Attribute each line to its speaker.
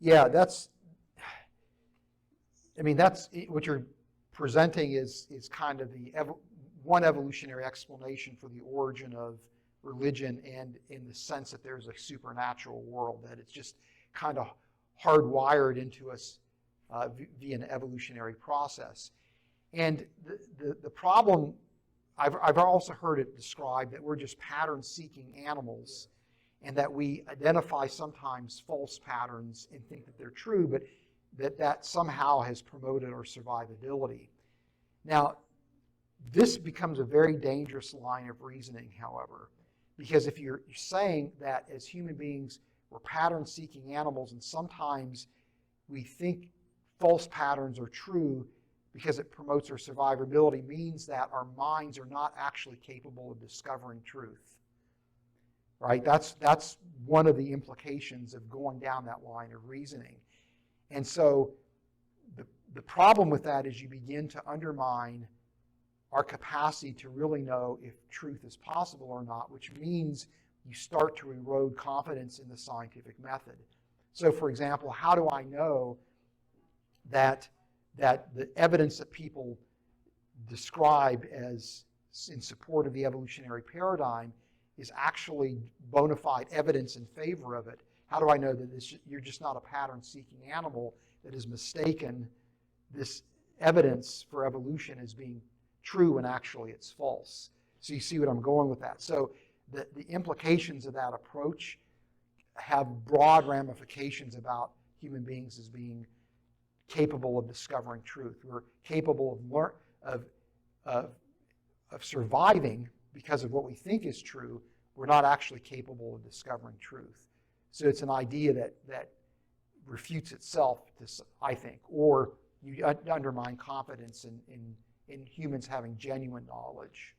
Speaker 1: Yeah, that's what you're presenting is kind of one evolutionary explanation for the origin of religion, and in the sense that there's a supernatural world, that it's just kind of hardwired into us via an evolutionary process. And the problem, I've also heard it described that we're just pattern-seeking animals, and that we identify sometimes false patterns and think that they're true, but that somehow has promoted our survivability. Now, this becomes a very dangerous line of reasoning, however, because if you're saying that as human beings we're pattern-seeking animals, and sometimes we think false patterns are true because it promotes our survivability, means that our minds are not actually capable of discovering truth. Right? That's one of the implications of going down that line of reasoning. And so the problem with that is you begin to undermine our capacity to really know if truth is possible or not, which means you start to erode confidence in the scientific method. So, for example, how do I know that the evidence that people describe as in support of the evolutionary paradigm is actually bona fide evidence in favor of it? How do I know that you're just not a pattern-seeking animal that has mistaken this evidence for evolution as being true when actually it's false? So you see what I'm going with that. So the implications of that approach have broad ramifications about human beings as being capable of discovering truth. We're capable of surviving because of what we think is true. We're not actually capable of discovering truth. So it's an idea that refutes itself, I think, or you undermine confidence in humans having genuine knowledge.